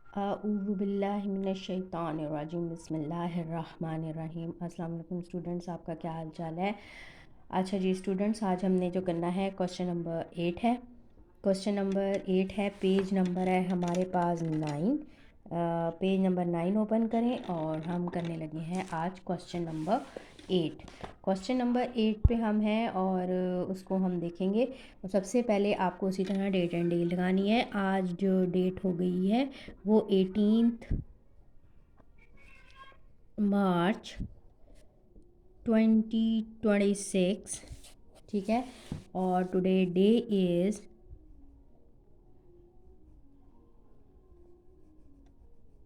अऊज़ु बिल्लाहि मिनश शैतानिर रजीम बिस्मिल्लाहिर्रहमानिर रहीम। अस्सलाम वालेकुम स्टूडेंट्स, आपका क्या हाल चाल है। अच्छा जी स्टूडेंट्स, आज हमने जो करना है क्वेश्चन नंबर 8 है। क्वेश्चन नंबर 8 है, पेज नंबर है हमारे पास 9। पेज नंबर 9 ओपन करें और हम करने लगे हैं आज क्वेश्चन नंबर 8। क्वेश्चन नंबर 8 पे हम हैं और उसको हम देखेंगे। तो सबसे पहले आपको उसी तरह डेट एंड डे लगानी है। आज जो डेट हो गई है वो 18 मार्च 2026, ठीक है। और टुडे डे इज़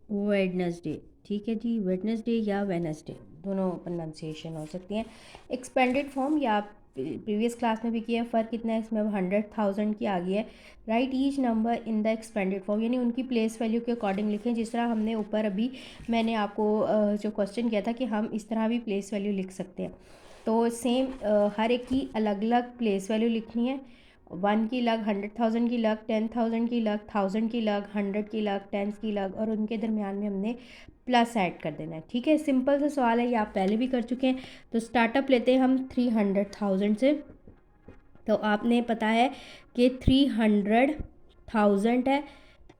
वेडनेसडे, ठीक है जी। वेडनेसडे या वेनसडे दोनों प्रोनाउंसिएशन हो सकती हैं। एक्सपेंडेड फॉर्म या आप प्रीवियस क्लास में भी किया है। फ़र्क कितना है इसमें, अब 100,000 की आ गई है। Right each number in the expanded form, यानी उनकी प्लेस वैल्यू के अकॉर्डिंग लिखें। जिस तरह हमने ऊपर अभी मैंने आपको जो क्वेश्चन किया था कि हम इस तरह भी प्लेस वैल्यू लिख सकते हैं। तो सेम हर एक की अलग अलग प्लेस वैल्यू लिखनी है। 1 की लग, 100,000 की लग, 10,000 की लग, 1000 की लग, 100 की लग, 10 की लग, और उनके दरमियान में हमने प्लस ऐड कर देना है, ठीक है। सिंपल सा सवाल है, ये आप पहले भी कर चुके हैं। तो स्टार्टअप लेते हैं हम 300,000 से। तो आपने पता है कि 300,000 है,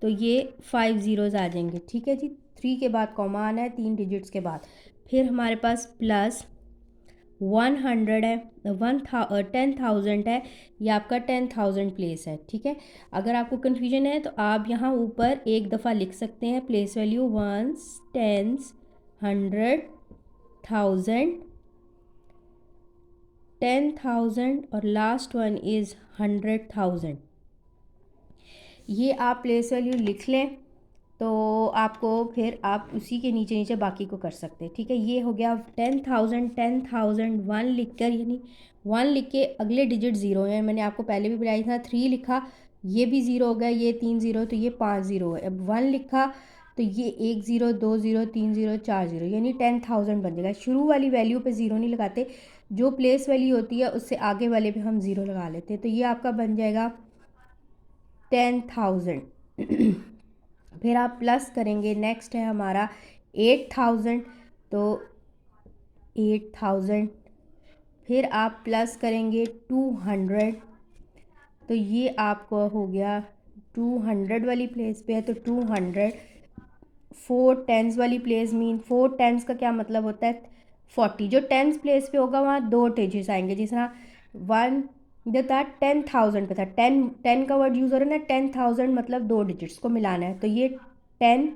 तो ये 5 ज़ीरोज़ आ जाएंगे, ठीक है जी। 3 के बाद कॉमा आना है 3 डिजिट्स के बाद। फिर हमारे पास प्लस 100 है, 10,000 है, ये आपका 10,000 प्लेस है, ठीक है। अगर आपको कन्फ्यूजन है तो आप यहाँ ऊपर एक दफ़ा लिख सकते हैं प्लेस वैल्यू 1s, 10s, 100, 1000, 10,000 और लास्ट वन इज़ 100,000। ये आप प्लेस वैल्यू लिख लें तो आपको फिर आप उसी के नीचे नीचे बाकी को कर सकते हैं, ठीक है। ये हो गया 10,000, 10,000 1 लिख कर, यानी 1 लिख के अगले डिजिट ज़ीरो है। मैंने आपको पहले भी बताया था। 3 लिखा, ये भी ज़ीरो हो गया, ये 3 ज़ीरो, तो ये 5 ज़ीरो है। अब 1 लिखा तो ये 1 ज़ीरो, 2 ज़ीरो, 3 ज़ीरो, 4 ज़ीरो, यानी 10,000 बन जाएगा। शुरू वाली वैल्यू पे ज़ीरो नहीं लगाते, जो प्लेस वैल्यू होती है उससे आगे वाले पे हम ज़ीरो लगा लेते हैं। तो ये आपका बन जाएगा 10,000। फिर आप प्लस करेंगे, नेक्स्ट है हमारा 8,000, तो 8,000। फिर आप प्लस करेंगे 200, तो ये आपको हो गया 200 वाली प्लेस पे है, तो 200। 4 टेंस वाली प्लेस मीन 4 टेंस का क्या मतलब होता है 40। जो टेंस प्लेस पे होगा वहाँ 2 डिजिट्स आएंगे। जिस तरह 1 जो था 10,000 पे था, 10 का वर्ड यूज़ हो रहा है ना, 10,000 मतलब 2 डिजिट्स को मिलाना है। तो ये 10,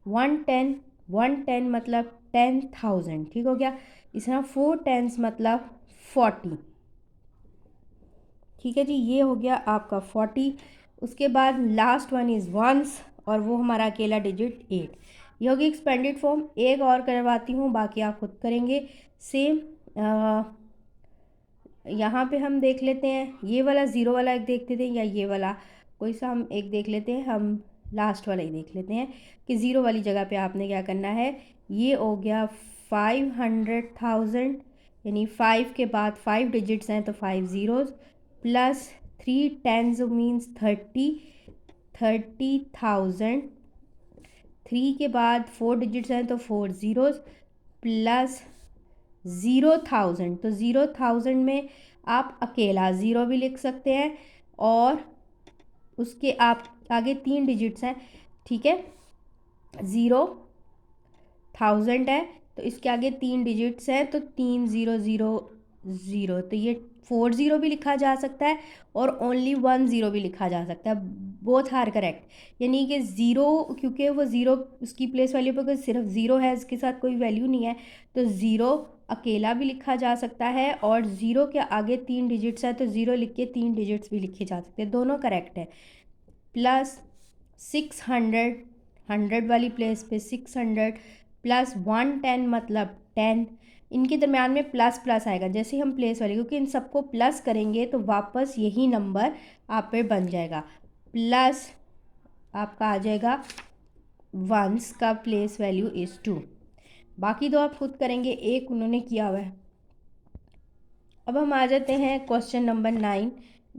110, 110 मतलब 10,000, ठीक हो गया। इस तरह 4 टेंस मतलब 40, ठीक है जी। ये हो गया आपका 40। उसके बाद लास्ट वन इज़ वंस, और वो हमारा अकेला डिजिट 8। ये होगी एक्सपेंडेड फॉर्म। एक और करवाती हूँ, बाकी आप खुद करेंगे। सेम यहाँ पे हम देख लेते हैं, ये वाला ज़ीरो वाला एक देखते थे, या ये वाला कोई सा हम एक देख लेते हैं। हम लास्ट वाला ही देख लेते हैं कि ज़ीरो वाली जगह पे आपने क्या करना है। ये हो गया 500,000, यानी 5 के बाद 5 डिजिट्स हैं तो 5 ज़ीरोज़, प्लस 3 टेंस मीन्स 30,000। 3 के बाद 4 डिजिट्स हैं तो 4 ज़ीरोज़, प्लस 0,000। तो 0,000 में आप अकेला ज़ीरो भी लिख सकते हैं, और उसके आप आगे 3 डिजिट्स हैं, ठीक है। 0,000 है तो इसके आगे 3 डिजिट्स हैं, तो 3 0 0 0, तो ये 4 ज़ीरो भी लिखा जा सकता है और ओनली 1 ज़ीरो भी लिखा जा सकता है। बोथ आर करेक्ट, यानी कि ज़ीरो, क्योंकि वो ज़ीरो उसकी प्लेस वैल्यू पर सिर्फ ज़ीरो है, इसके साथ कोई वैल्यू नहीं है, तो ज़ीरो अकेला भी लिखा जा सकता है, और ज़ीरो के आगे 3 डिजिट्स है तो ज़ीरो लिख के 3 डिजिट्स भी लिखे जा सकते हैं, दोनों करेक्ट है। प्लस 600, 100 वाली प्लेस पे 600, प्लस 110 मतलब 10। इनके दरम्यान में प्लस प्लस आएगा जैसे हम प्लेस वाले, क्योंकि इन सबको प्लस करेंगे तो वापस यही नंबर आप पे बन जाएगा। प्लस आपका आ जाएगा वंस का प्लेस वैल्यू इज़ 2। बाकी दो आप खुद करेंगे, एक उन्होंने किया हुआ है। अब हम आ जाते हैं क्वेश्चन नंबर 9।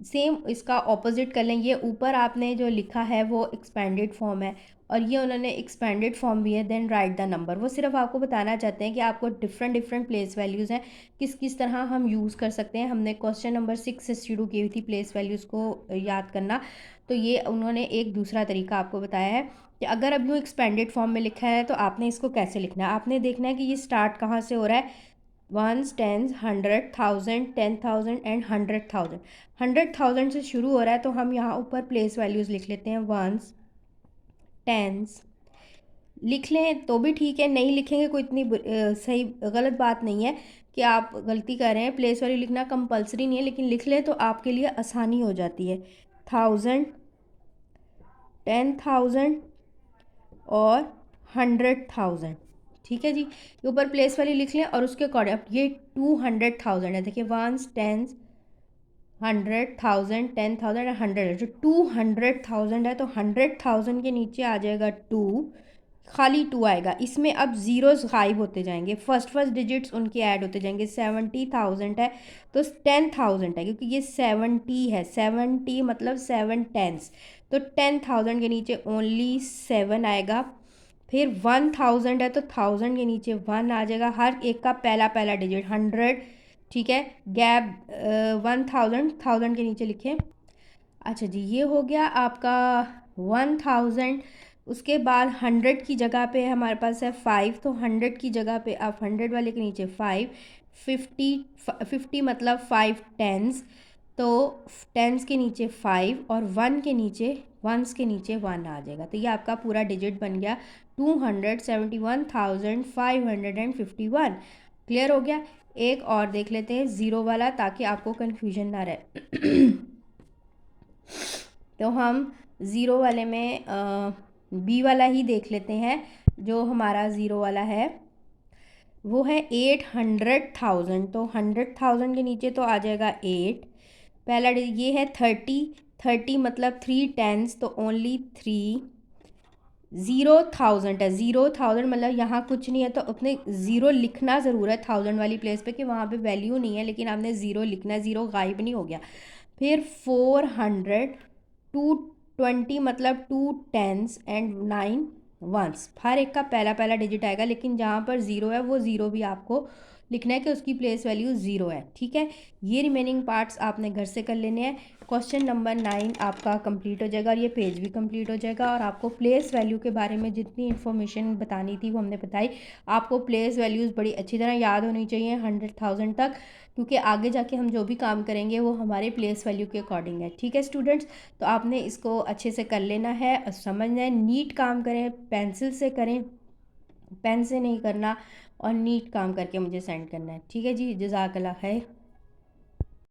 सेम इसका ऑपोजिट कर लें। ये ऊपर आपने जो लिखा है वो एक्सपेंडेड फॉर्म है, और ये उन्होंने एक्सपेंडेड फॉर्म भी है, देन राइट द नंबर। वो सिर्फ आपको बताना चाहते हैं कि आपको डिफरेंट प्लेस वैल्यूज़ हैं, किस किस तरह हम यूज़ कर सकते हैं। हमने क्वेश्चन नंबर 6 से शुरू की हुई थी प्लेस वैल्यूज़ को याद करना, तो ये उन्होंने एक दूसरा तरीका आपको बताया है कि अगर अब यूँ एक्सपेंडेड फॉर्म में लिखा है तो आपने इसको कैसे लिखना है। आपने देखना है कि ये स्टार्ट कहाँ से हो रहा है, वंस, टेंस, 100, 1000, 10,000 एंड 100,000। 100,000 से शुरू हो रहा है तो हम यहाँ ऊपर प्लेस वैल्यूज़ लिख लेते हैं, वंस, टेंस। लिख लें तो भी ठीक है, नहीं लिखेंगे कोई इतनी सही गलत बात नहीं है कि आप गलती कर रहे हैं। प्लेस वैल्यू लिखना कंपलसरी नहीं है, लेकिन लिख लें तो आपके लिए आसानी हो जाती है। 1000, 10,000 और 100,000, ठीक है जी। ये ऊपर प्लेस वाली लिख लें और उसके अकॉर्डिंग अब ये 200,000 है। देखिए वंस, टेंस, 100,000, 10,000 और 100 है। जो 200,000 है तो 100,000 के नीचे आ जाएगा 2, खाली 2 आएगा। इसमें अब ज़ीरोज़ गायब होते जाएंगे, फर्स्ट डिजिट्स उनके ऐड होते जाएंगे। 70,000 है तो 10,000 है, क्योंकि ये 70 है, 70 मतलब 7 टेंस, तो 10,000 के नीचे ओनली 7 आएगा। फिर 1000 है तो 1000 के नीचे 1 आ जाएगा, हर एक का पहला पहला डिजिट। 100, ठीक है, गैप 1000, 1000 के नीचे लिखें। अच्छा जी, ये हो गया आपका 1000। उसके बाद 100 की जगह पे हमारे पास है 5, तो 100 की जगह पे आप 100 वाले के नीचे 5, 50 मतलब 5 टेंस, तो टेंस के नीचे 5 और 1 के नीचे, वंस के नीचे 1 आ जाएगा। तो ये आपका पूरा डिजिट बन गया 271,551। क्लियर हो गया। एक और देख लेते हैं ज़ीरो वाला, ताकि आपको कन्फ्यूजन ना रहे। तो हम ज़ीरो वाले में बी वाला ही देख लेते हैं। जो हमारा ज़ीरो वाला है वो है 800,000, तो 100,000 के नीचे तो आ जाएगा 8। पहला ये है 30 मतलब 3 टेंस, तो ओनली 3। 0,000 है, 0,000 मतलब यहाँ कुछ नहीं है, तो अपने ज़ीरो लिखना ज़रूर है 1000 वाली प्लेस पे कि वहाँ पे वैल्यू नहीं है, लेकिन आपने ज़ीरो लिखना है, ज़ीरो गायब नहीं हो गया। फिर 400, 220 मतलब 2 टेंस एंड 9 वंस। हर एक का पहला पहला डिजिट आएगा, लेकिन जहाँ पर ज़ीरो है वो ज़ीरो भी आपको लिखना है कि उसकी प्लेस वैल्यू ज़ीरो है, ठीक है। ये रिमेनिंग पार्ट्स आपने घर से कर लेने हैं। क्वेश्चन नंबर 9 आपका कंप्लीट हो जाएगा और ये पेज भी कंप्लीट हो जाएगा। और आपको प्लेस वैल्यू के बारे में जितनी इन्फॉर्मेशन बतानी थी वो हमने बताई। आपको प्लेस वैल्यूज़ बड़ी अच्छी तरह याद होनी चाहिए 100,000 तक, क्योंकि आगे जाके हम जो भी काम करेंगे वो हमारे प्लेस वैल्यू के अकॉर्डिंग है, ठीक है स्टूडेंट्स। तो आपने इसको अच्छे से कर लेना है और समझना है। नीट काम करें, पेंसिल से करें, पेन से नहीं करना, और नीट काम करके मुझे सेंड करना है, ठीक है जी। जज़ाकल्लाह खैर।